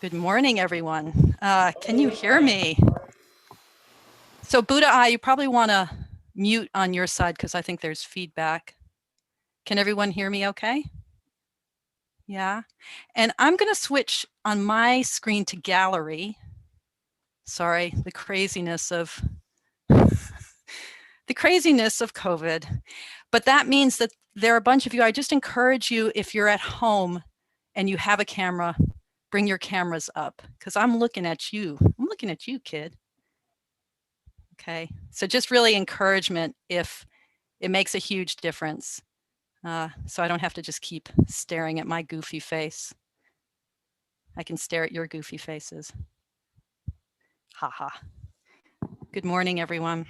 Good morning, everyone. Can you hear me? So Buddha, you probably want to mute on your side because I think there's feedback. Can everyone hear me okay? Yeah. And I'm going to switch on my screen to gallery. Sorry, the craziness of COVID. But that means that there are a bunch of you. I just encourage you, if you're at home and you have a camera, bring your cameras up because I'm looking at you. I'm looking at you, kid. Okay, so just really encouragement if it makes a huge difference. So I don't have to just keep staring at my goofy face. I can stare at your goofy faces. Ha ha. Good morning, everyone.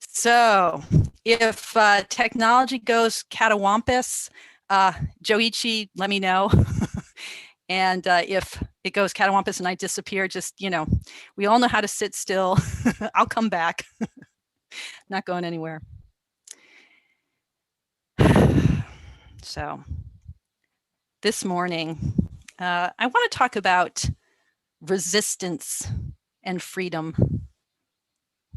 So if technology goes catawampus, Joichi, let me know. And if it goes catawampus and I disappear, just, we all know how to sit still. I'll come back. Not going anywhere. So this morning, I want to talk about resistance and freedom.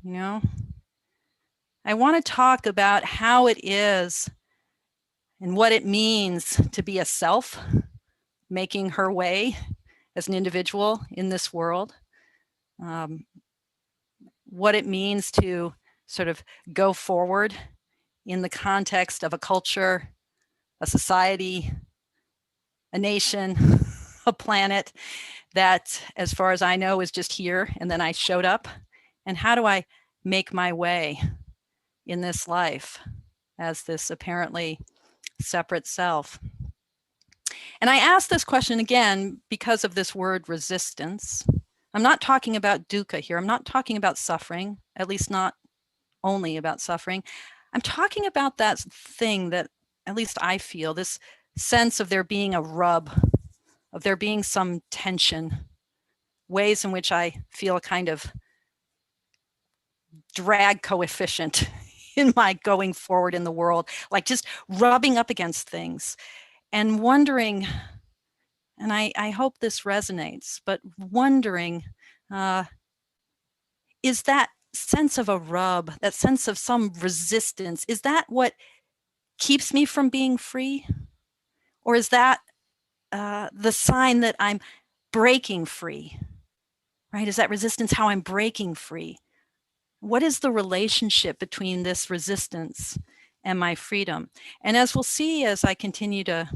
I want to talk about how it is and what it means to be a self, making her way as an individual in this world. What it means to sort of go forward in the context of a culture, a society, a nation, a planet that, as far as I know, is just here and then I showed up. And how do I make my way in this life as this apparently separate self? And I ask this question again because of this word resistance. I'm not talking about dukkha here. I'm not talking about suffering, at least not only about suffering. I'm talking about that thing that at least I feel, this sense of there being a rub, of there being some tension, ways in which I feel a kind of drag coefficient in my going forward in the world, like just rubbing up against things and wondering, and I hope this resonates, but wondering, is that sense of a rub, that sense of some resistance, is that what keeps me from being free? Or is that the sign that I'm breaking free, right? Is that resistance how I'm breaking free? What is the relationship between this resistance and my freedom? And as we'll see as I continue to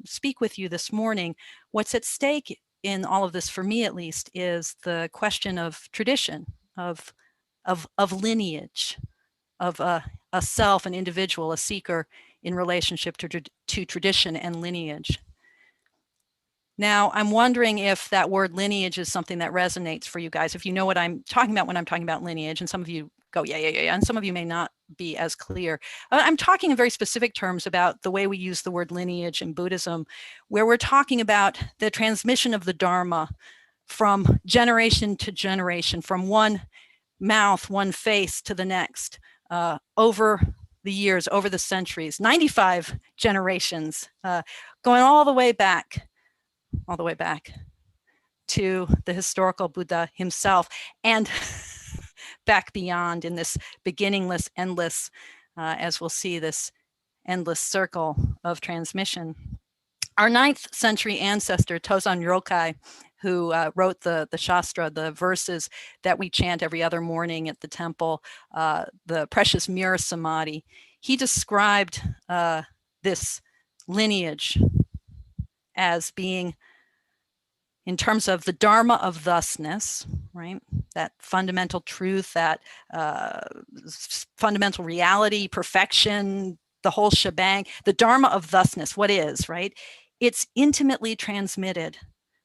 speak with you this morning, what's at stake in all of this, for me at least, is the question of tradition, of lineage, of a self, an individual, a seeker in relationship to tradition and lineage. Now, I'm wondering if that word lineage is something that resonates for you guys, if you know what I'm talking about when I'm talking about lineage, and some of you go, yeah, and some of you may not be as clear. I'm talking in very specific terms about the way we use the word lineage in Buddhism, where we're talking about the transmission of the Dharma from generation to generation, from one mouth, one face to the next, over the years, over the centuries, 95 generations, going all the way back to the historical Buddha himself, and back beyond in this beginningless, endless, as we'll see, this endless circle of transmission. Our 9th century ancestor, Tozan Yokai, who wrote the Shastra, the verses that we chant every other morning at the temple, the precious mirror samadhi, he described this lineage as being, in terms of the Dharma of thusness, right? That fundamental truth, that fundamental reality, perfection, the whole shebang, the Dharma of thusness, what is, right? It's intimately transmitted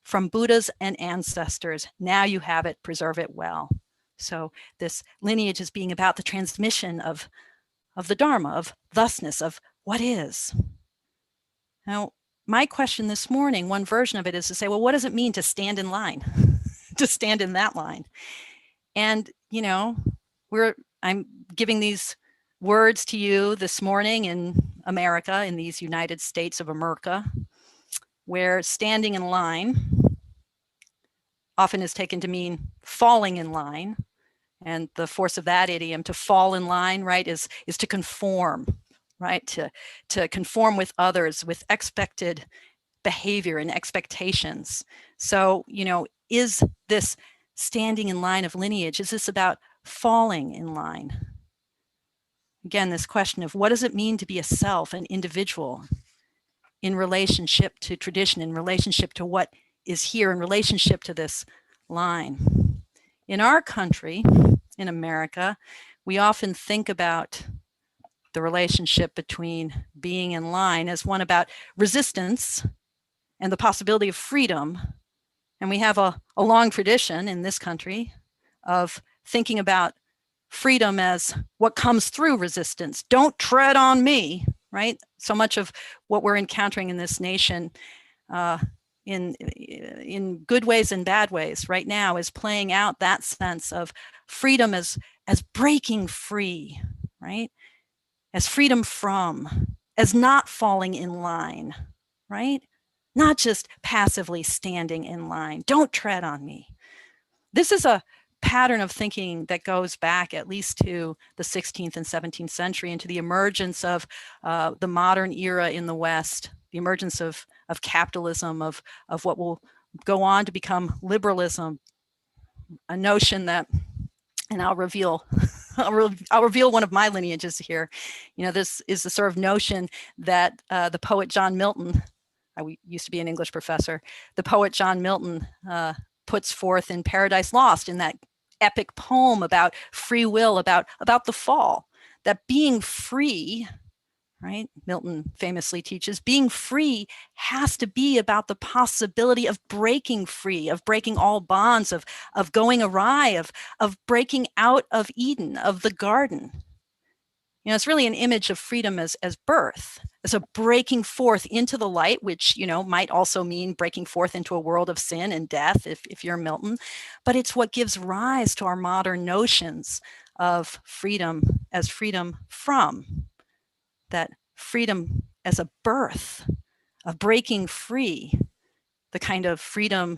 from Buddhas and ancestors. Now you have it, preserve it well. So this lineage is being about the transmission of the Dharma, of thusness, of what is. Now, my question this morning, one version of it, is to say, well, what does it mean to stand in line, to stand in that line? And, I'm giving these words to you this morning in America, in these United States of America. where standing in line often is taken to mean falling in line. And the force of that idiom, to fall in line, right, is to conform, right, to conform with others, with expected behavior and expectations. So, is this standing in line of lineage, is this about falling in line? Again, this question of what does it mean to be a self, an individual, in relationship to tradition, in relationship to what is here, in relationship to this line. In our country, in America, we often think about the relationship between being in line as one about resistance and the possibility of freedom. And we have a long tradition in this country of thinking about freedom as what comes through resistance. Don't tread on me, right? So much of what we're encountering in this nation, in good ways and bad ways right now, is playing out that sense of freedom as breaking free, right? As freedom from, as not falling in line, right? Not just passively standing in line. Don't tread on me. This is a pattern of thinking that goes back at least to the 16th and 17th century, and to the emergence of the modern era in the West, the emergence of capitalism, of what will go on to become liberalism, a notion that, and I'll reveal one of my lineages here. This is the sort of notion that the poet John Milton, I used to be an English professor, the poet John Milton puts forth in Paradise Lost, in that epic poem about free will, about the fall, that being free, right? Milton famously teaches being free has to be about the possibility of breaking free, of breaking all bonds, of going awry, of breaking out of Eden, of the garden. It's really an image of freedom as birth, as a breaking forth into the light, which, might also mean breaking forth into a world of sin and death if you're Milton. But it's what gives rise to our modern notions of freedom as freedom from, that freedom as a birth, of breaking free, the kind of freedom,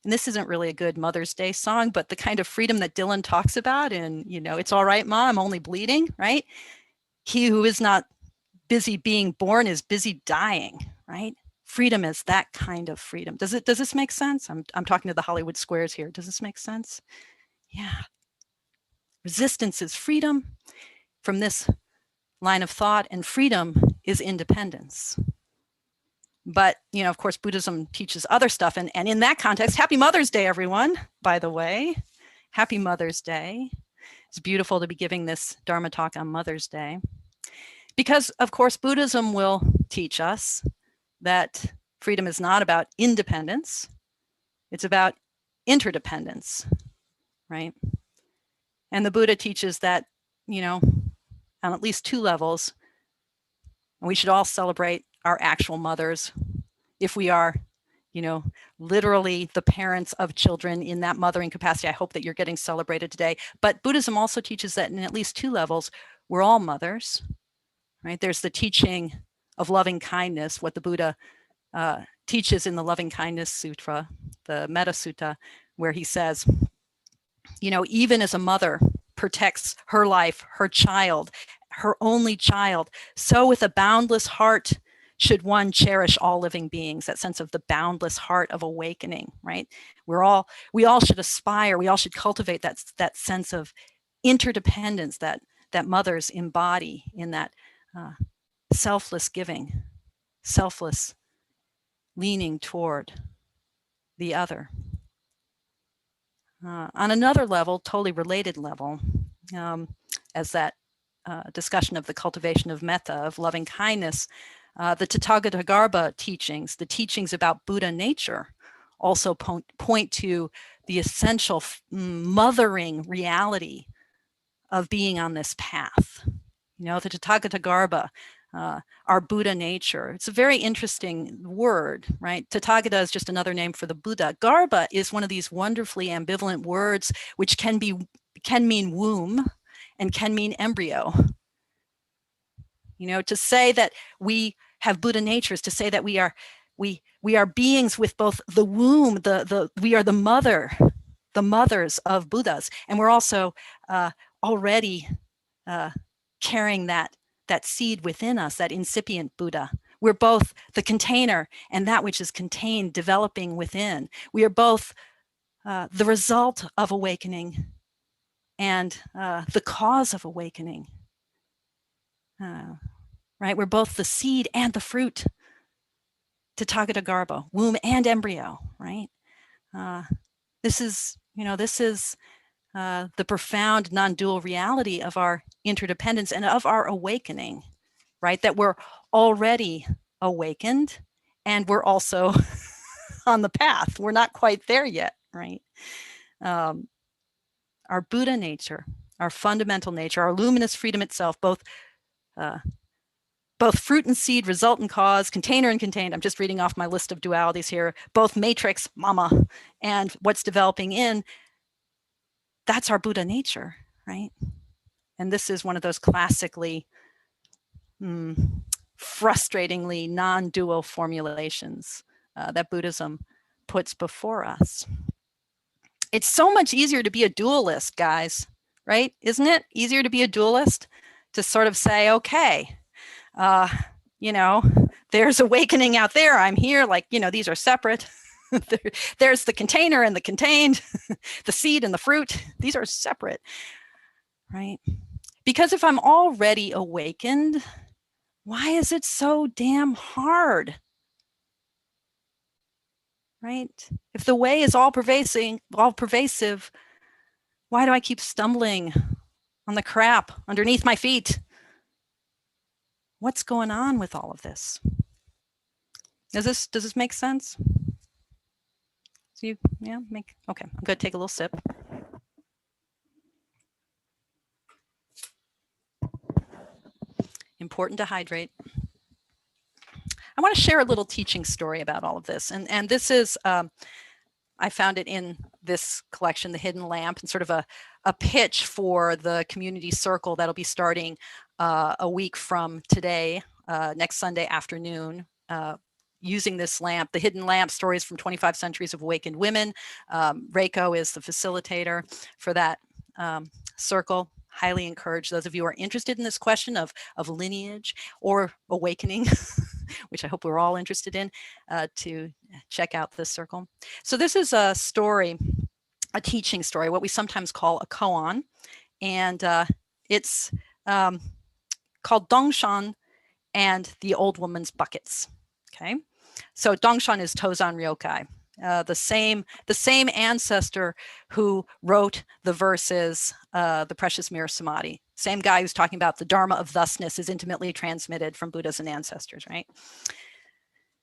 and this isn't really a good Mother's Day song, but the kind of freedom that Dylan talks about in, It's All Right, Ma, I'm Only Bleeding, right? He who is not busy being born is busy dying, right? Freedom is that kind of freedom. Does this make sense? I'm talking to the Hollywood squares here. Does this make sense? Yeah. Resistance is freedom from this line of thought, and freedom is independence. But, of course, Buddhism teaches other stuff. And in that context, happy Mother's Day, everyone, by the way. Happy Mother's Day. It's beautiful to be giving this Dharma talk on Mother's Day. Because, of course, Buddhism will teach us that freedom is not about independence. It's about interdependence, right? And the Buddha teaches that, on at least two levels, we should all celebrate our actual mothers if we are, literally the parents of children in that mothering capacity. I hope that you're getting celebrated today. But Buddhism also teaches that in at least two levels, we're all mothers, right? There's the teaching of loving kindness, what the Buddha teaches in the Loving Kindness Sutra, the Metta Sutta, where he says, even as a mother protects her life, her child, her only child, so with a boundless heart should one cherish all living beings, that sense of the boundless heart of awakening, right? We all should aspire, we all should cultivate that sense of interdependence that mothers embody in that selfless giving, selfless leaning toward the other. On another level, totally related level, as that discussion of the cultivation of metta, of loving kindness, the Tathagata teachings, the teachings about Buddha nature, also point to the essential mothering reality of being on this path. The Tathagata, our Buddha nature. It's a very interesting word, right? Tathagata is just another name for the Buddha. Garbha is one of these wonderfully ambivalent words which can mean womb and can mean embryo. To say that we have Buddha nature is to say that we are We are beings with both the womb, we are the mothers of Buddhas, and we're also already carrying that seed within us, that incipient Buddha. We're both the container and that which is contained, developing within. We are both the result of awakening and the cause of awakening. Right? We're both the seed and the fruit. Tathagata, womb and embryo, right? This is the profound non-dual reality of our interdependence and of our awakening, right? That we're already awakened and we're also on the path. We're not quite there yet, right? Our Buddha nature, our fundamental nature, our luminous freedom itself, both fruit and seed, result and cause, container and contained. I'm just reading off my list of dualities here. Both matrix, mama, and what's developing in, that's our Buddha nature, right? And this is one of those classically frustratingly non-dual formulations that Buddhism puts before us. It's so much easier to be a dualist, guys, right? Isn't it easier to be a dualist? To sort of say, okay, there's awakening out there. I'm here, like, these are separate. There's the container and the contained, the seed and the fruit. These are separate, right? Because if I'm already awakened, why is it so damn hard? Right? If the way is all pervasive, why do I keep stumbling on the crap underneath my feet? What's going on with all of this? Does this make sense? So okay, I'm gonna take a little sip. Important to hydrate. I want to share a little teaching story about all of this. And this is, I found it in this collection, The Hidden Lamp, and sort of a pitch for the community circle that'll be starting a week from today, next Sunday afternoon, using this lamp. The Hidden Lamp, Stories from 25 Centuries of Awakened Women. Reiko is the facilitator for that circle. Highly encourage those of you who are interested in this question of lineage or awakening, which I hope we're all interested in, to check out this circle. So this is a story, a teaching story, what we sometimes call a koan, and it's called Dongshan and the Old Woman's Buckets. Okay, so Dongshan is Tozan Ryokai, the same ancestor who wrote the verses, the Precious Mirror Samadhi. Same guy who's talking about the Dharma of thusness is intimately transmitted from Buddhas and ancestors, right?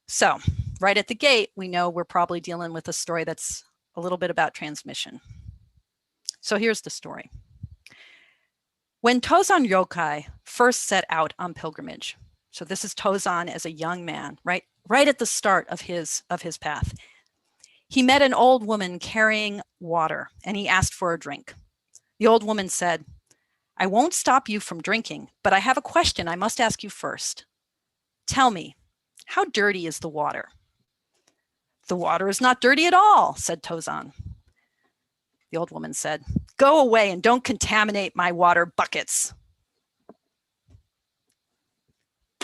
So right at the gate, we know we're probably dealing with a story that's a little bit about transmission. So here's the story. When Tozan Ryokai first set out on pilgrimage, so this is Tozan as a young man, right at the start of his path, he met an old woman carrying water, and he asked for a drink. The old woman said, "I won't stop you from drinking, but I have a question I must ask you first. Tell me, how dirty is the water?" "The water is not dirty at all," said Tozan. The old woman said, "Go away and don't contaminate my water buckets."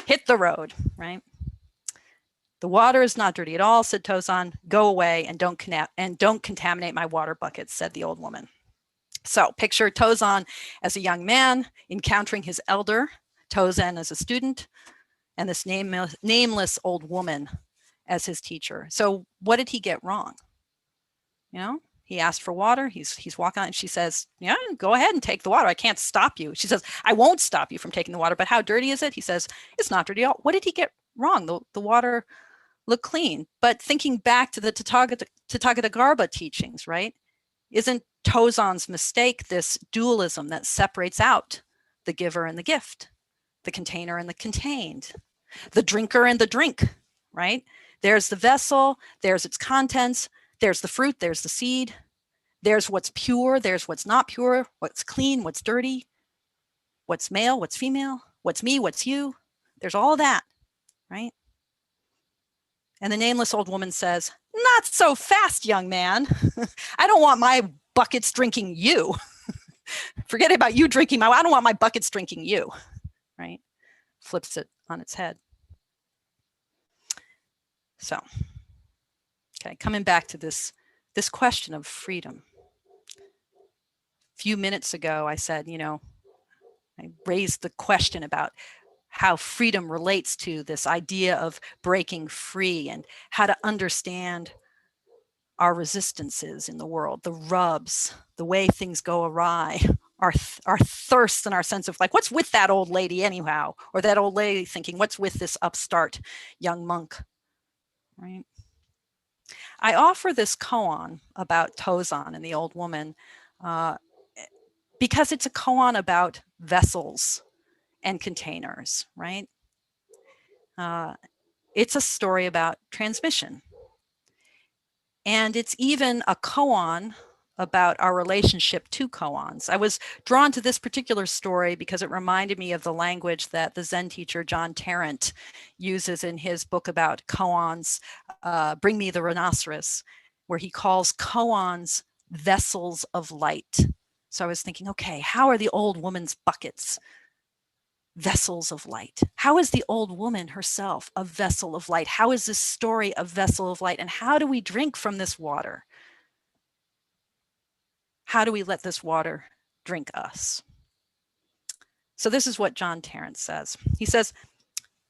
Hit the road, right? "The water is not dirty at all," said Tozan. "Go away and don't contaminate my water buckets," said the old woman. So picture Tozan as a young man encountering his elder, Tozan as a student, and this nameless old woman as his teacher. So what did he get wrong? He asked for water. He's walking on, and she says, "Yeah, go ahead and take the water. I can't stop you." She says, "I won't stop you from taking the water, but how dirty is it?" He says, "It's not dirty at all." What did he get wrong? The water looked clean. But thinking back to the Tathagata teachings, right? Isn't Tozan's mistake this dualism that separates out the giver and the gift, the container and the contained, the drinker and the drink, right? There's the vessel, there's its contents, there's the fruit, there's the seed, there's what's pure, there's what's not pure, what's clean, what's dirty, what's male, what's female, what's me, what's you. There's all that, right? And the nameless old woman says, "Not so fast, young man. I don't want my buckets drinking you. Forget about you drinking I don't want my buckets drinking you," right? Flips it on its head. So, okay, coming back to this question of freedom. A few minutes ago, I said, I raised the question about how freedom relates to this idea of breaking free and how to understand our resistances in the world, the rubs, the way things go awry, our thirst and our sense of like, what's with that old lady anyhow? Or that old lady thinking, what's with this upstart young monk, right? I offer this koan about Tozan and the old woman because it's a koan about vessels and containers, right? It's a story about transmission. And it's even a koan about our relationship to koans. I was drawn to this particular story because it reminded me of the language that the Zen teacher John Tarrant uses in his book about koans, Bring Me the Rhinoceros, where he calls koans vessels of light. So I was thinking, okay, how are the old woman's buckets vessels of light? How is the old woman herself a vessel of light? How is this story a vessel of light? And how do we drink from this water? How do we let this water drink us? So this is what John Tarrant says. He says,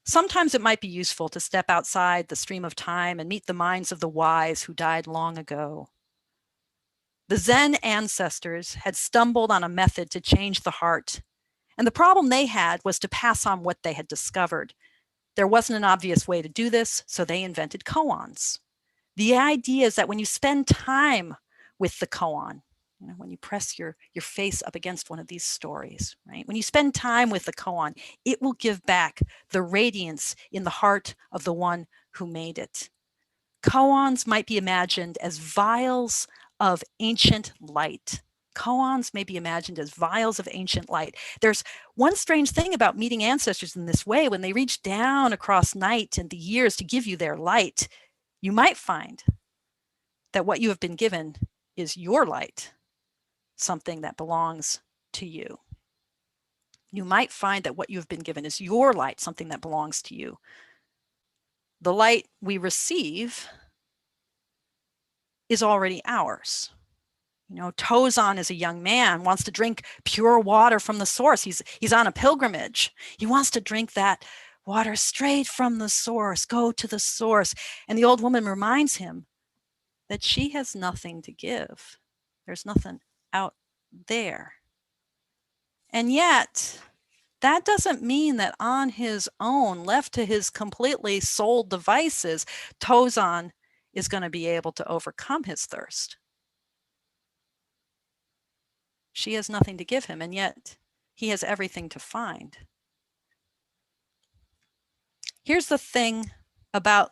sometimes it might be useful to step outside the stream of time and meet the minds of the wise who died long ago. The Zen ancestors had stumbled on a method to change the heart, and the problem they had was to pass on what they had discovered. There wasn't an obvious way to do this, so they invented koans. The idea is that when you spend time with the koan, when you press your face up against one of these stories, right? When you spend time with the koan, it will give back the radiance in the heart of the one who made it. Koans might be imagined as vials of ancient light. Koans may be imagined as vials of ancient light. There's one strange thing about meeting ancestors in this way. When they reach down across night and the years to give you their light, you might find that what you have been given is your light, something that belongs to you. You might find that what you have been given is your light, something that belongs to you. The light we receive is already ours. Tozan is a young man, wants to drink pure water from the source. He's on a pilgrimage. He wants to drink that water straight from the source, go to the source. And the old woman reminds him that she has nothing to give. There's nothing out there. And yet, that doesn't mean that on his own, left to his completely sole devices, Tozan is going to be able to overcome his thirst. She has nothing to give him, and yet he has everything to find. Here's the thing about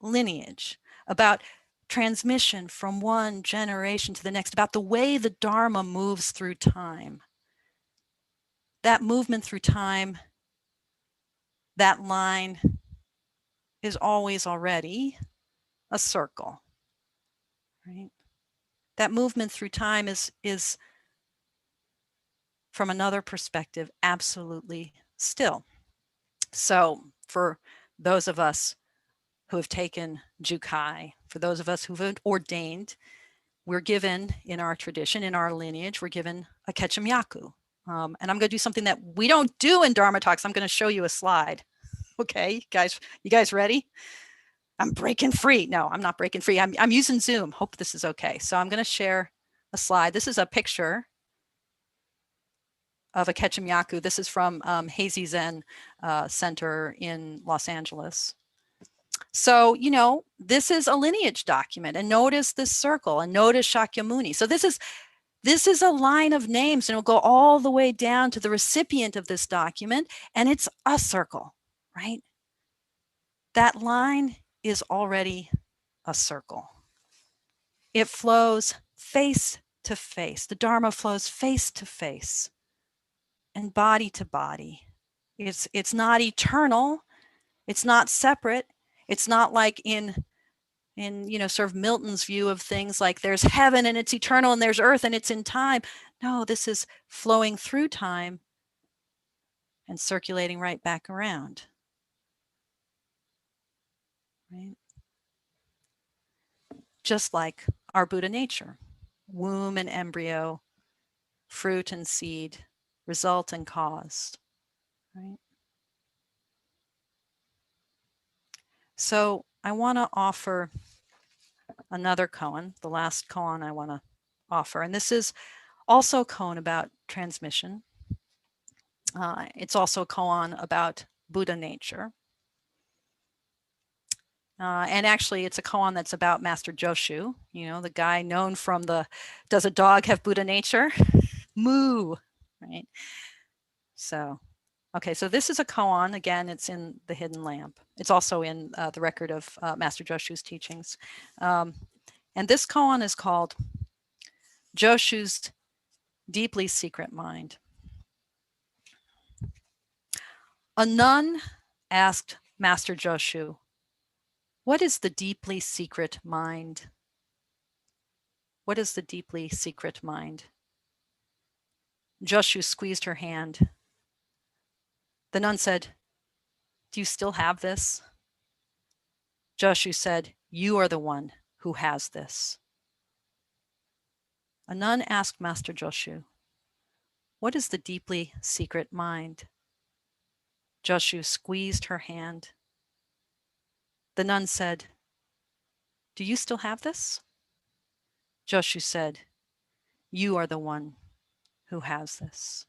lineage, about transmission from one generation to the next, about the way the Dharma moves through time. That movement through time, that line is always already a circle, right? That movement through time is from another perspective, absolutely still. So for those of us who have taken Jukai, for those of us who've ordained, we're given in our tradition, in our lineage, we're given a Kechimyaku. And I'm going to do something that we don't do in Dharma talks. I'm going to show you a slide. Okay, you guys ready? I'm breaking free. No, I'm not breaking free. I'm using Zoom. Hope this is okay. So I'm going to share a slide. This is a picture of a Kechimyaku. This is from Hazy Zen Center in Los Angeles. So, this is a lineage document, and notice this circle, and notice Shakyamuni. So this is a line of names, and it'll go all the way down to the recipient of this document, and it's a circle, right? That line is already a circle. It flows face to face. The Dharma flows face to face and body to body. It's not eternal. It's not separate. It's not like in sort of Milton's view of things, like there's heaven and it's eternal and there's earth and it's in time. No, this is flowing through time and circulating right back around. Right? Just like our Buddha nature, womb and embryo, fruit and seed, result and cause. Right? So I want to offer another koan, the last koan I want to offer. And this is also a koan about transmission. It's also a koan about Buddha nature. And actually, it's a koan that's about Master Joshu, the guy known from the Does a Dog Have Buddha Nature? Moo, right? So, okay, so this is a koan. Again, it's in the Hidden Lamp. It's also in the record of Master Joshu's teachings. And this koan is called Joshu's Deeply Secret Mind. A nun asked Master Joshu, "What is the deeply secret mind?" What is the deeply secret mind? Joshu squeezed her hand. The nun said, "Do you still have this?" Joshu said, "You are the one who has this." A nun asked Master Joshu, "What is the deeply secret mind?" Joshu squeezed her hand. The nun said, "Do you still have this?" Joshu said, "You are the one who has this."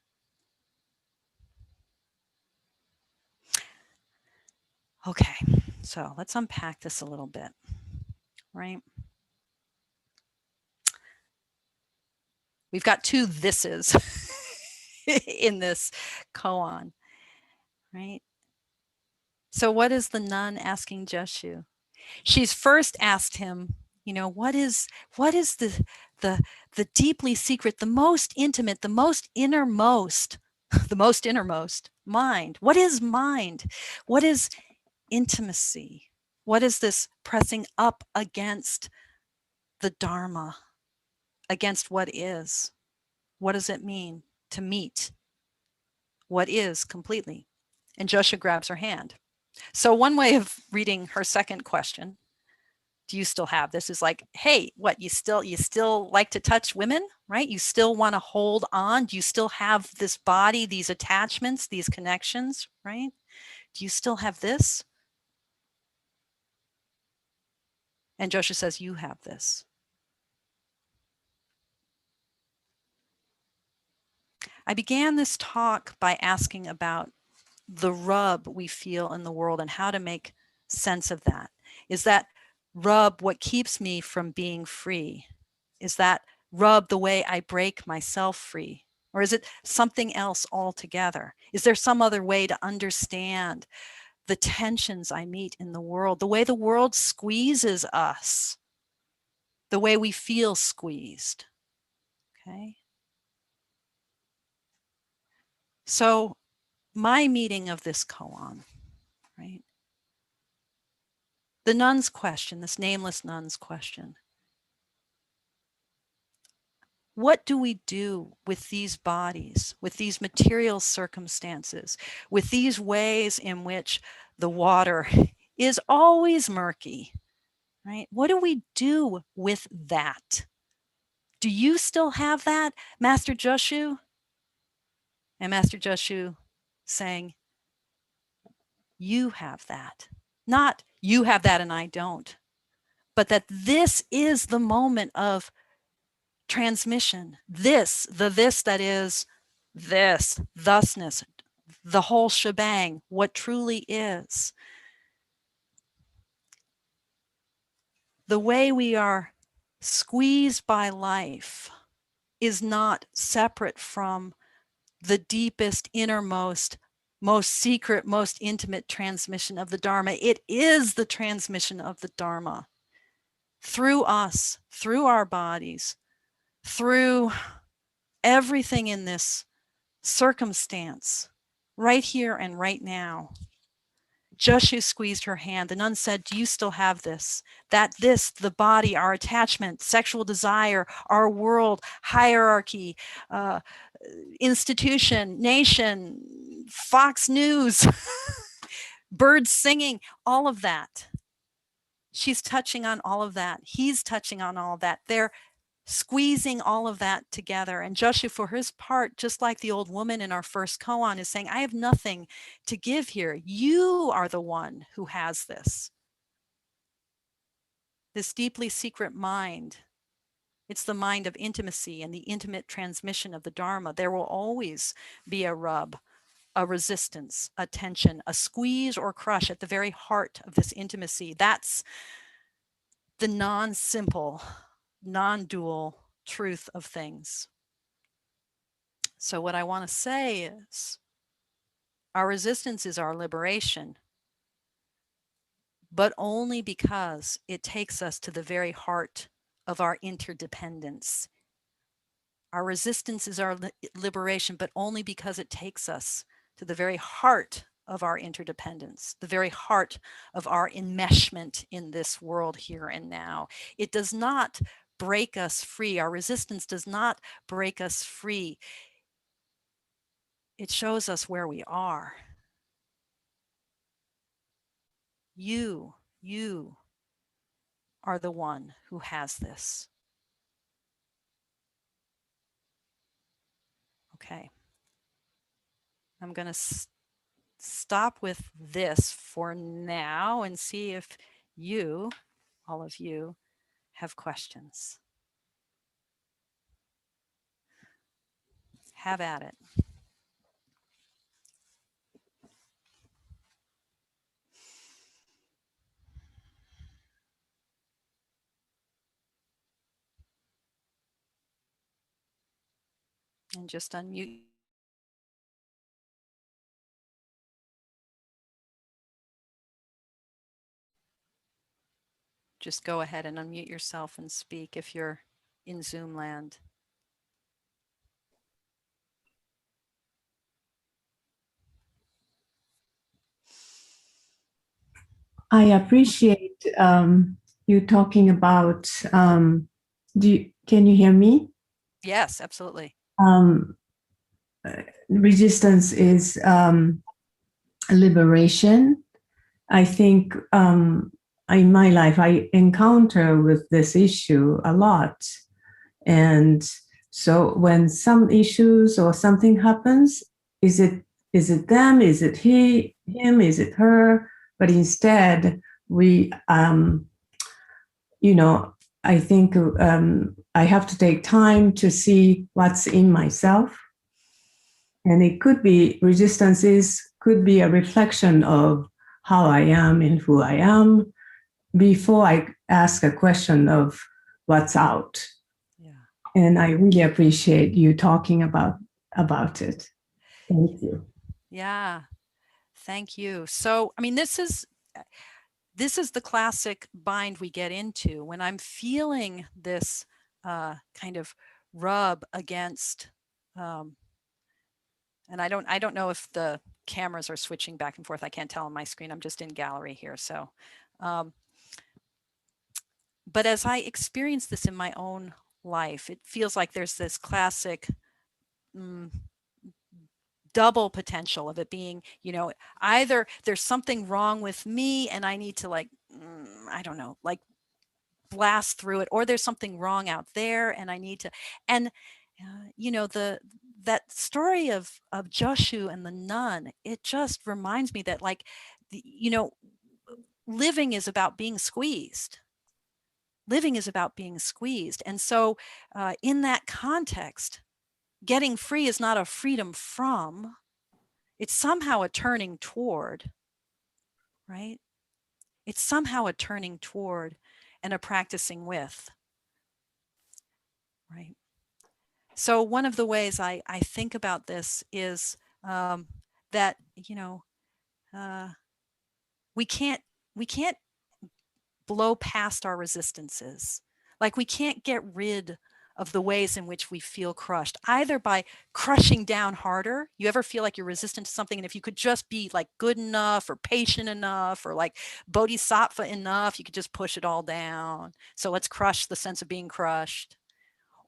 Okay, so let's unpack this a little bit, right? We've got two thises in this koan, right? So what is the nun asking Joshu? She's first asked him, what is the deeply secret, the most intimate, the most innermost, the most innermost mind? What is mind? What is intimacy? What is this pressing up against the Dharma, against what is? What does it mean to meet what is completely? And Joshu grabs her hand. So one way of reading her second question, do you still have this, is like, hey, what, you still like to touch women, right? You still want to hold on? Do you still have this body, these attachments, these connections, right? Do you still have this? And Joshu says, you have this. I began this talk by asking about the rub we feel in the world and how to make sense of that. Is that rub what keeps me from being free? Is that rub the way I break myself free? Or is it something else altogether? Is there some other way to understand the tensions I meet in the world, the way the world squeezes us, the way we feel squeezed? Okay. So my meeting of this koan, right? The nun's question, this nameless nun's question. What do we do with these bodies, with these material circumstances, with these ways in which the water is always murky, right? What do we do with that? Do you still have that, Master Joshu? And Master Joshu saying, you have that. Not you have that and I don't, but that this is the moment of transmission. This that is this, thusness, the whole shebang, what truly is. The way we are squeezed by life is not separate from the deepest, innermost, most secret, most intimate transmission of the Dharma. It is the transmission of the Dharma through us, through our bodies, through everything in this circumstance, right here and right now. Jushu squeezed her hand. The nun said, do you still have this? That this, the body, our attachment, sexual desire, our world, hierarchy, institution, nation, Fox News, birds singing, all of that. She's touching on all of that. He's touching on all of that. They're squeezing all of that together. And Jushu, for his part, just like the old woman in our first koan, is saying, I have nothing to give here. You are the one who has this deeply secret mind. It's the mind of intimacy and the intimate transmission of the Dharma. There will always be a rub, a resistance, a tension, a squeeze or crush at the very heart of this intimacy. That's the non-simple, non-dual truth of things. So what I want to say is, our resistance is our liberation, but only because it takes us to the very heart of our interdependence. Our resistance is our liberation, but only because it takes us to the very heart of our interdependence, the very heart of our enmeshment in this world here and now. It does not break us free. Our resistance does not break us free. It shows us where we are. You are the one who has this. Okay. I'm going to stop with this for now and see if you, all of you, have questions. Have at it. And just unmute. Just go ahead and unmute yourself and speak if you're in Zoom land. I appreciate you talking about, can you hear me? Yes, absolutely. Resistance is liberation. I think in my life, I encounter with this issue a lot. And so when some issues or something happens, is it them? Is it him? Is it her? But instead, we, I think I have to take time to see what's in myself. And it could be, could be a reflection of how I am and who I am before I ask a question of what's out. Yeah. And I really appreciate you talking about it. Thank you. Yeah, thank you. So, I mean, this is the classic bind we get into when I'm feeling this kind of rub against, and I don't know if the cameras are switching back and forth. I can't tell on my screen. I'm just in gallery here. So, but as I experience this in my own life, it feels like there's this classic double potential of it being, either there's something wrong with me and I need to I don't know, blast through it, or there's something wrong out there and I need to, and that story of Joshu and the nun, it just reminds me that living is about being squeezed. Living is about being squeezed. And so in that context, getting free is not a freedom from, it's somehow a turning toward, right? It's somehow a turning toward and a practicing with, right? So one of the ways I think about this is that, we can't blow past our resistances. Like we can't get rid of the ways in which we feel crushed, either by crushing down harder. You ever feel like you're resistant to something, and if you could just be like good enough or patient enough or like bodhisattva enough, you could just push it all down. So let's crush the sense of being crushed.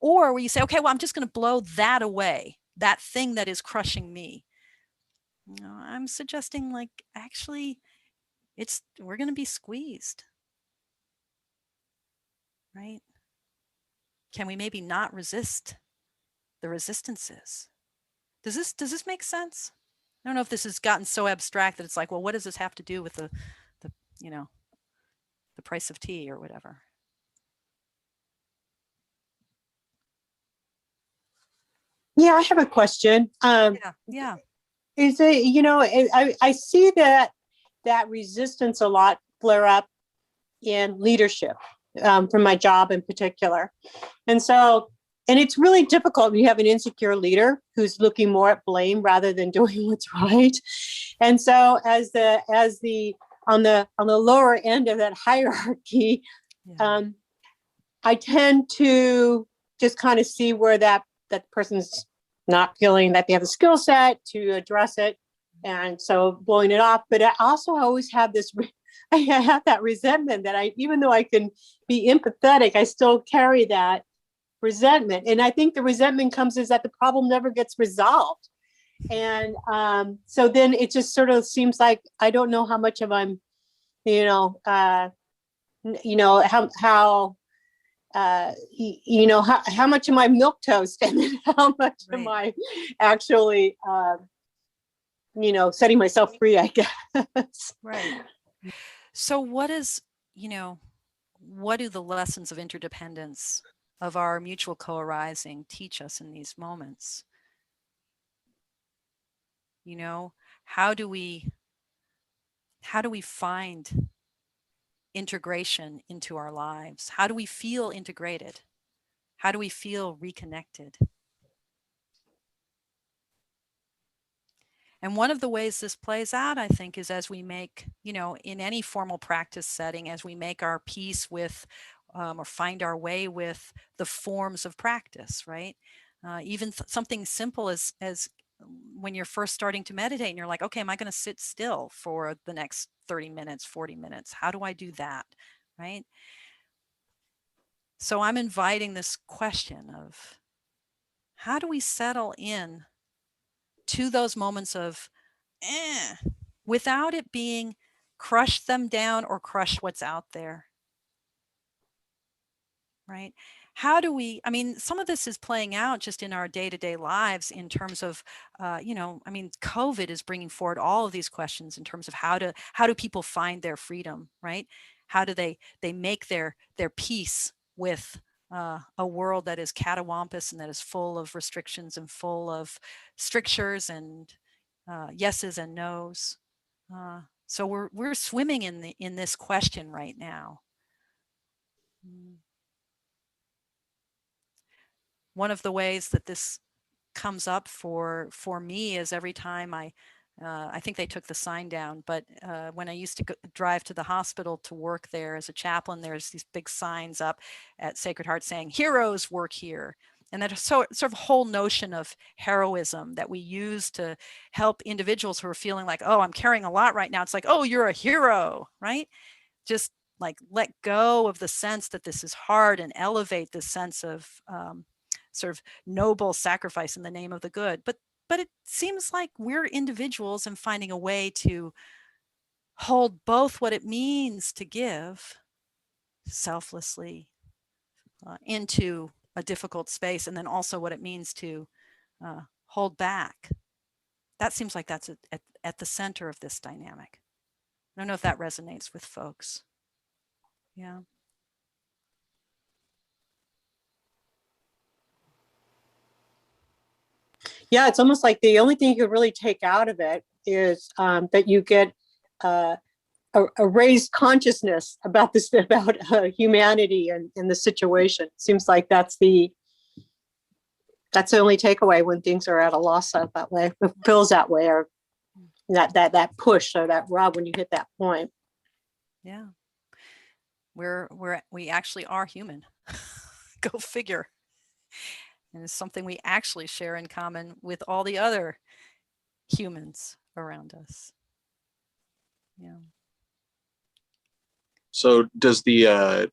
Or where you say, okay, well, I'm just going to blow that away, that thing that is crushing me. I'm suggesting, like, actually, we're going to be squeezed, right? Can we maybe not resist the resistances? Does this make sense? I don't know if this has gotten so abstract that it's like, well, what does this have to do with the the price of tea or whatever? Yeah, I have a question. Yeah. Is it, I see that resistance a lot flare up in leadership, from my job in particular. And so, and it's really difficult when you have an insecure leader who's looking more at blame rather than doing what's right. And so as the on the lower end of that hierarchy, I tend to just kind of see where that person's not feeling that they have the skill set to address it. And so blowing it off. But I also always have I have that resentment that even though I can be empathetic, I still carry that resentment. And I think the resentment comes is that the problem never gets resolved. And so then it just sort of seems like I don't know how much of I'm, how how much am I milk toast, and then how much am I actually, setting myself free, I guess. Right. So what do the lessons of interdependence, of our mutual co-arising, teach us in these moments? How do we find integration into our lives? How do we feel integrated? How do we feel reconnected? And one of the ways this plays out, I think, is as we make, in any formal practice setting, as we make our peace with or find our way with the forms of practice, right? Even something simple as when you're first starting to meditate and you're like, okay, am I going to sit still for the next 30 minutes, 40 minutes? How do I do that, right? So I'm inviting this question of how do we settle in to those moments of without it being crush them down or crush what's out there, right? How do we, some of this is playing out just in our day-to-day lives in terms of, COVID is bringing forward all of these questions in terms of how do people find their freedom, right? How do they make their peace with a world that is catawampus and that is full of restrictions and full of strictures and yeses and nos. So we're swimming in this question right now. One of the ways that this comes up for me is every time I think they took the sign down, but when I used to drive to the hospital to work there as a chaplain, there's these big signs up at Sacred Heart saying, heroes work here. And that sort of whole notion of heroism that we use to help individuals who are feeling like, oh, I'm carrying a lot right now. It's like, oh, you're a hero, right? Just like let go of the sense that this is hard and elevate this sense of sort of noble sacrifice in the name of the good. But it seems like we're individuals and finding a way to hold both what it means to give selflessly into a difficult space, and then also what it means to hold back. That seems like that's at the center of this dynamic. I don't know if that resonates with folks. Yeah. Yeah, it's almost like the only thing you could really take out of it is that you get a raised consciousness about humanity and the situation. Seems like that's the only takeaway when things are at a loss that way. It feels that way, or that push or that rub when you hit that point. Yeah, we actually are human. Go figure. And it's something we actually share in common with all the other humans around us. Yeah. So does the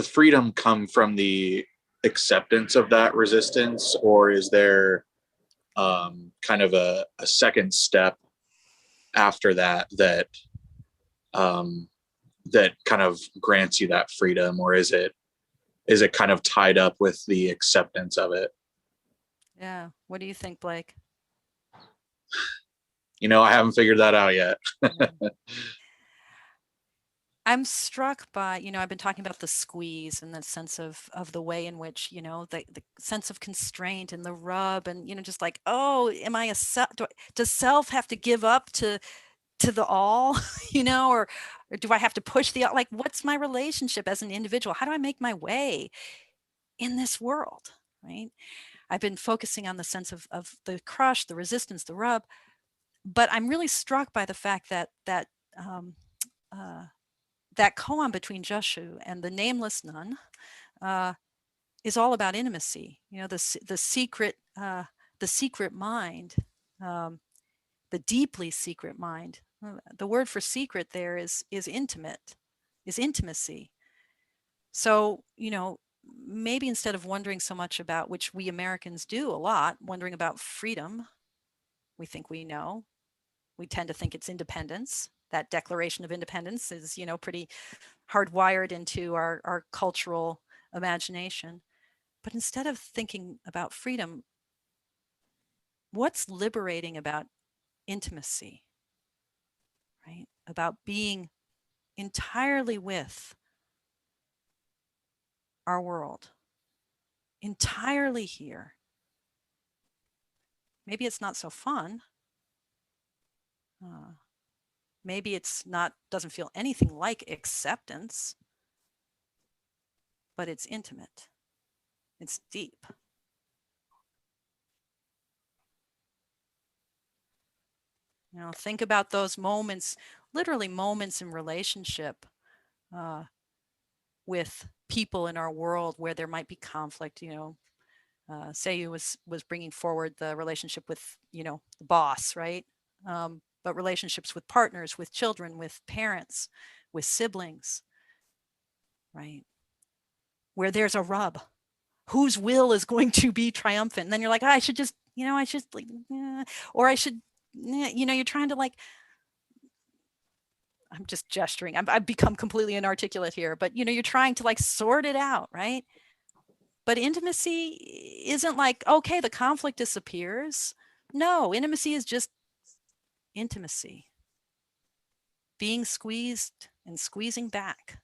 freedom come from the acceptance of that resistance, or is there kind of a second step after that that kind of grants you that freedom, or is it kind of tied up with the acceptance of it? Yeah. What do you think, Blake? I haven't figured that out yet. I'm struck by, I've been talking about the squeeze and the sense of the way in which, the sense of constraint and the rub and, just like, oh, am I does self have to give up to the all, or do I have to push like, what's my relationship as an individual? How do I make my way in this world, right? I've been focusing on the sense of the crush, the resistance, the rub, but I'm really struck by the fact that that koan between Jushu and the nameless nun is all about intimacy. The secret mind, the deeply secret mind. The word for secret there is intimate, is intimacy. So, maybe instead of wondering so much about, which we Americans do a lot, wondering about freedom, we think we know. We tend to think it's independence. That Declaration of Independence is, pretty hardwired into our cultural imagination. But instead of thinking about freedom, what's liberating about intimacy, right? About being entirely with our world, entirely here. Maybe it's not so fun. Maybe doesn't feel anything like acceptance, but it's intimate. It's deep. Think about those moments, literally moments in relationship with people in our world where there might be conflict. Seiyu was bringing forward the relationship with, the boss, right? But relationships with partners, with children, with parents, with siblings, right? Where there's a rub, whose will is going to be triumphant? And then you're like, I should just, or I should, you're trying to like, I'm just gesturing. I've become completely inarticulate here, but you're trying to like sort it out, right? But intimacy isn't like, okay, the conflict disappears. No, intimacy is just intimacy. Being squeezed and squeezing back.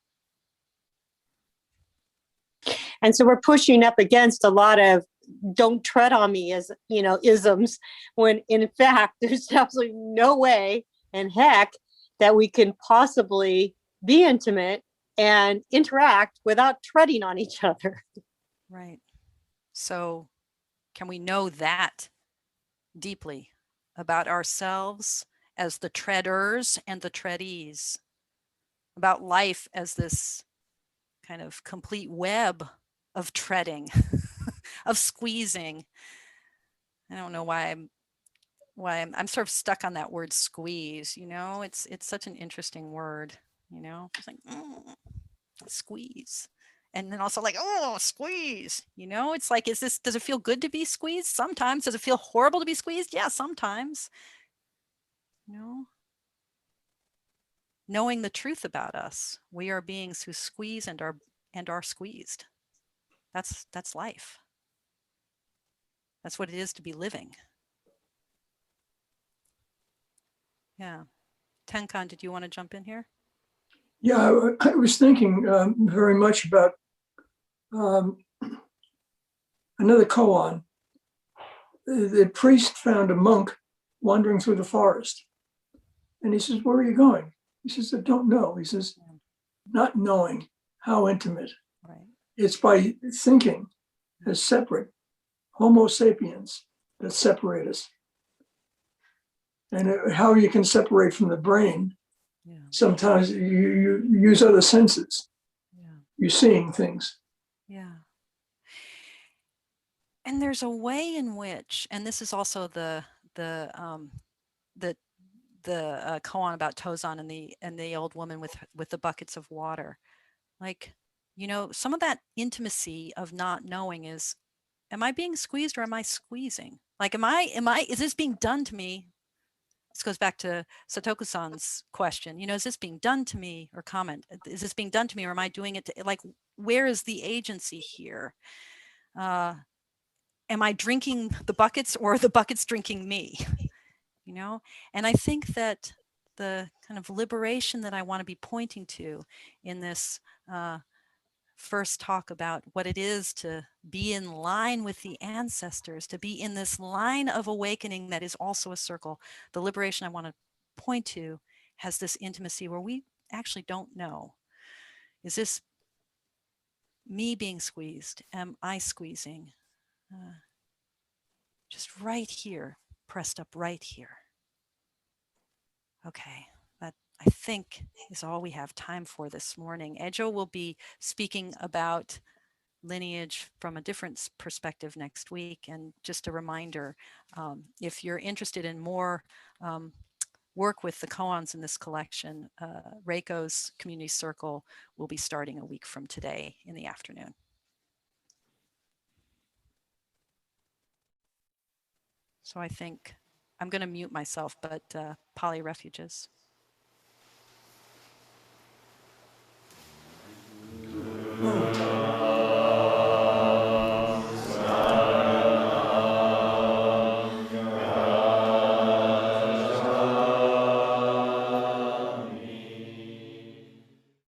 And so we're pushing up against a lot of don't tread on me as, isms, when in fact, there's absolutely no way in heck that we can possibly be intimate and interact without treading on each other. Right. So can we know that deeply about ourselves as the treaders and the treadees, about life as this kind of complete web of treading, of squeezing? I don't know why I'm sort of stuck on that word squeeze. It's such an interesting word. It's like squeeze, and then also like, oh, squeeze. It's like, does it feel good to be squeezed? Sometimes. Does it feel horrible to be squeezed? Yeah, sometimes. Knowing the truth about us, we are beings who squeeze and are squeezed. That's life. That's what it is to be living. Yeah. Tenkan, did you want to jump in here? Yeah, I was thinking very much about another koan. The priest found a monk wandering through the forest. And he says, where are you going? He says, I don't know. He says, not knowing how intimate. Right. It's by thinking as separate Homo sapiens that separate us. And how you can separate from the brain. Yeah. Sometimes you use other senses. Yeah. You're seeing things. Yeah. And there's a way in which, and this is also the koan about Tozan and the old woman with the buckets of water. Like, you know, some of that intimacy of not knowing is, am I being squeezed or am I squeezing? Like, is this being done to me? This goes back to Satoku-san's question, you know, is this being done to me, or comment, is this being done to me, or am I doing it to, like, where is the agency here? Am I drinking the buckets, or are the buckets drinking me? You know, and I think that the kind of liberation that I want to be pointing to in this first talk about what it is to be in line with the ancestors, to be in this line of awakening that is also a circle. The liberation I want to point to has this intimacy where we actually don't know. Is this me being squeezed? Am I squeezing? Just right here, pressed up right here. Okay, that I think is all we have time for this morning. Ejo will be speaking about lineage from a different perspective next week. And just a reminder, if you're interested in more work with the koans in this collection, Reiko's Community Circle will be starting a week from today in the afternoon. So I think I'm going to mute myself, but poly refuges.